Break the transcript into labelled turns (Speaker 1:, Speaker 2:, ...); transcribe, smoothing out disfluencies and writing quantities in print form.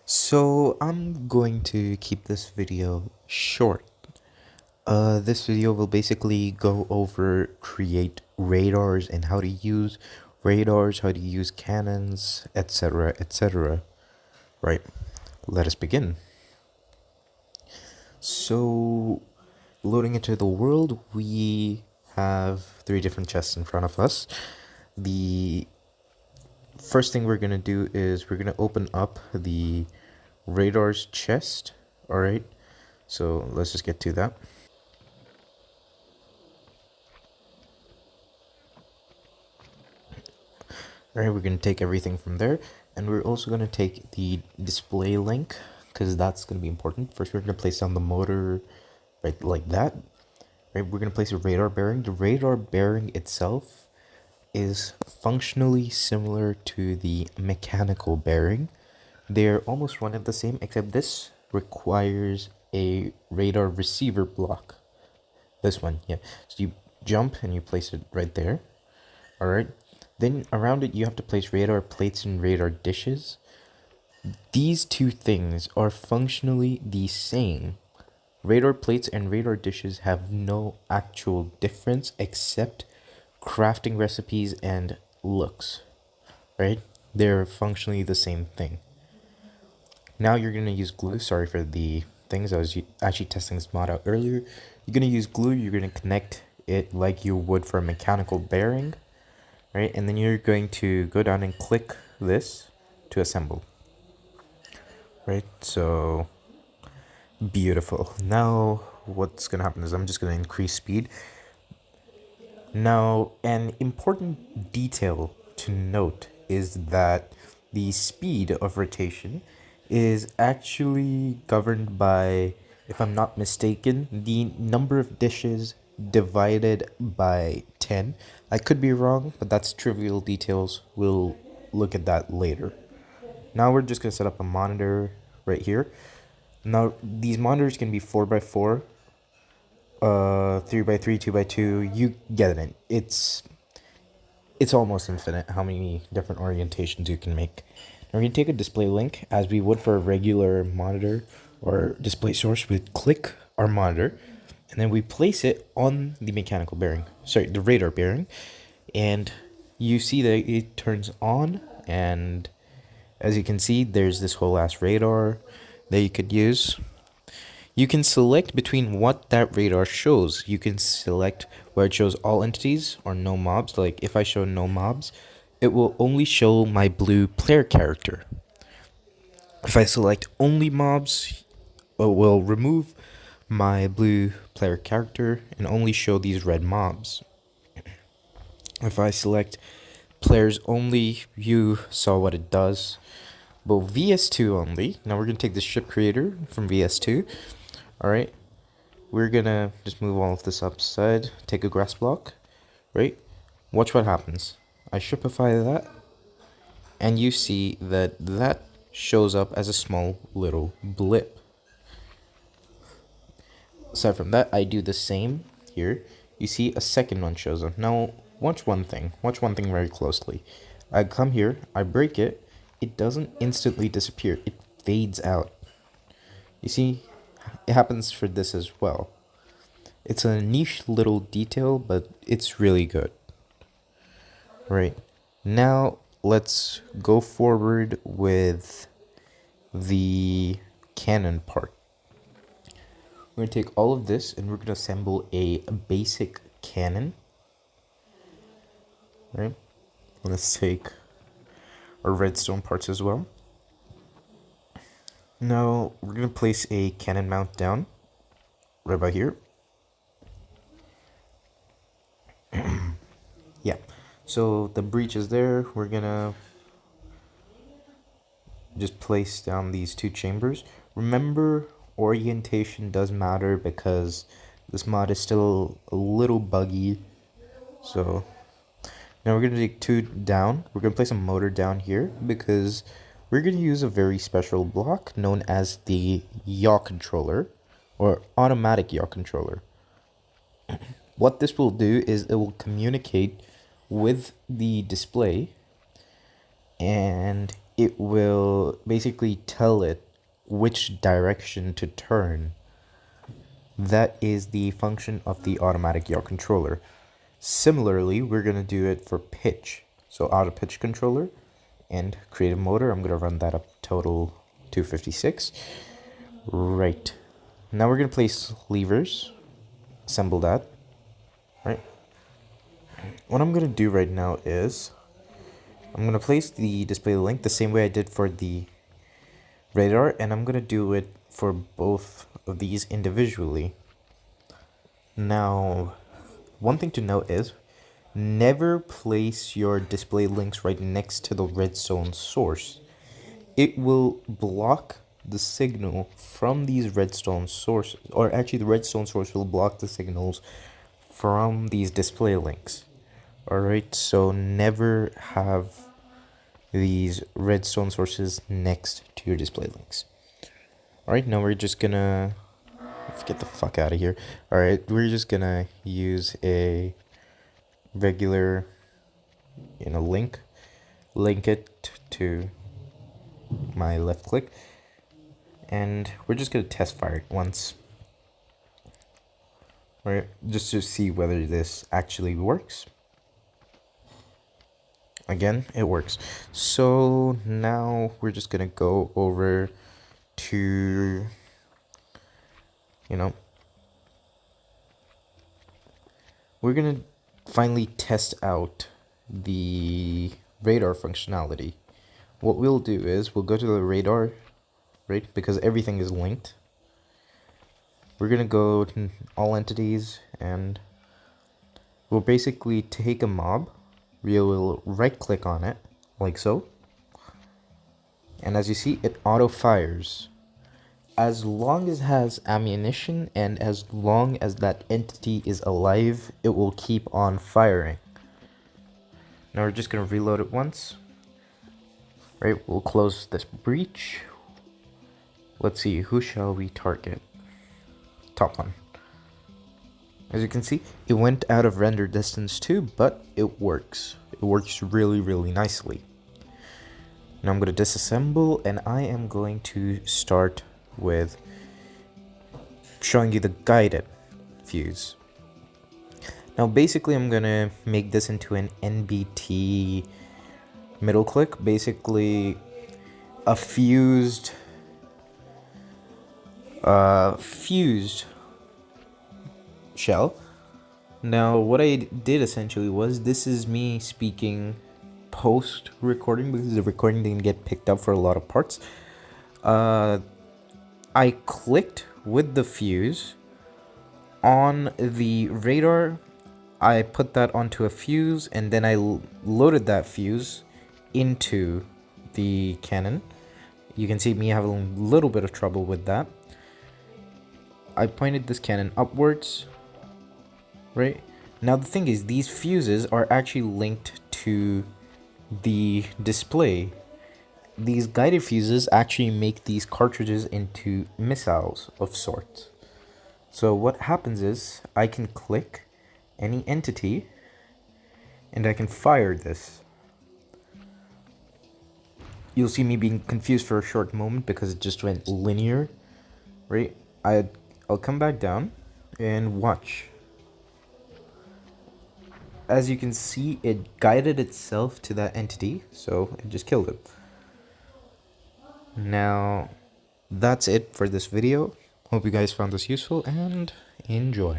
Speaker 1: So I'm going to keep this video short. This video will basically go over create radars and how to use radars, how to use cannons, etc., etc. Right, let us begin. So, loading into the world, we have three different chests in front of us. The first thing we're gonna do is we're gonna open up the radar's chest. All right, so let's just get to that. All right, we're going to take everything from there, and we're also going to take the display link because that's going to be important. First, we're going to place down the motor right like that. Right, we're going to place a radar bearing. The radar bearing itself is functionally similar to the mechanical bearing. They're almost one and the same, except this requires a radar receiver block. This one, yeah. So you jump and you place it right there. All right. Then around it, you have to place radar plates and radar dishes. These two things are functionally the same. Radar plates and radar dishes have no actual difference except crafting recipes and looks, right? They're functionally the same thing. Now you're going to use glue. Sorry for the things. I was actually testing this mod out earlier. You're going to use glue. You're going to connect it like you would for a mechanical bearing. Right, and then you're going to go down and click this to assemble. Right, so beautiful. Now what's gonna happen is I'm just gonna increase speed. Now, an important detail to note is that the speed of rotation is actually governed by, if I'm not mistaken, the number of dishes divided by 10. I could be wrong, but that's trivial details. We'll look at that later. Now we're just going to set up a monitor right here. Now, these monitors can be 4x4, 3x3, 2x2. You get it. It's almost infinite how many different orientations you can make. Now we're going to take a display link as we would for a regular monitor or display source. We click our monitor and then we place it on the mechanical bearing, sorry, the radar bearing, and you see that it turns on, and as you can see, there's this whole ass radar that you could use. You can select between what that radar shows. You can select where it shows all entities or no mobs. Like if I show no mobs, it will only show my blue player character. If I select only mobs, it will remove my blue player character and only show these red mobs. If I select players only, you saw what it does. But VS2 only. Now we're going to take the ship creator from VS2. Alright. We're going to just move all of this upside. Take a grass block. Right? Watch what happens. I shipify that. And you see that that shows up as a small little blip. Aside from that, I do the same here. You see a second one shows up. Now, watch one thing. Watch one thing very closely. I come here. I break it. It doesn't instantly disappear. It fades out. You see, it happens for this as well. It's a niche little detail, but it's really good. Right. Now, let's go forward with the cannon part. We're going to take all of this and we're going to assemble a basic cannon. Right. Let's take our redstone parts as well. Now, we're going to place a cannon mount down right about here. Yeah, so the breech is there. We're going to just place down these two chambers. Remember, orientation does matter because this mod is still a little buggy. So now we're going to take two down. We're going to place a motor down here because we're going to use a very special block known as the yaw controller or automatic yaw controller. What this will do is it will communicate with the display, and it will basically tell it which direction to turn. That is the function of the automatic yaw controller. Similarly, we're going to do it for pitch. So auto pitch controller and creative motor. I'm going to run that up total 256. Right. Now we're going to place levers. Assemble that. Right. What I'm going to do right now is I'm going to place the display link the same way I did for the radar, and I'm going to do it for both of these individually. Now, one thing to note is never place your display links right next to the redstone source. It will block the signal from these redstone sources, or actually the redstone source will block the signals from these display links. Alright, so never have these redstone sources next to your display links. Alright, now we're just gonna get the fuck out of here. Alright, we're just gonna use a regular link it to my left click, and we're just gonna test fire it once, right, just to see whether this actually works. Again, it works. So now we're just gonna go over to we're gonna finally test out the radar functionality. What we'll do is we'll go to the radar, right, because everything is linked. We're gonna go to all entities, and we'll basically take a mob. We'll right click on it like so, and as you see, it auto fires. As long as it has ammunition and as long as that entity is alive, it will keep on firing. Now we're just going to reload it once. Right, we'll close this breach. Let's see, who shall we target? Top one. As you can see, it went out of render distance too, but it works. It works really, really nicely. Now I'm going to disassemble, and I am going to start with showing you the guided fuse. Now basically I'm gonna make this into an NBT middle click, basically a fused shell. Now what I did essentially was, this is me speaking post recording because the recording didn't get picked up for a lot of parts. I clicked with the fuse on the radar. I put that onto a fuse, and then I loaded that fuse into the cannon. You can see me having a little bit of trouble with that. I pointed this cannon upwards, right? Now the thing is, these fuses are actually linked to the display. These guided fuses actually make these cartridges into missiles of sorts. So what happens is, I can click any entity and I can fire this. You'll see me being confused for a short moment because it just went linear, right? I'll come back down and watch. As you can see, it guided itself to that entity, so it just killed it. Now, that's it for this video. Hope you guys found this useful, and enjoy.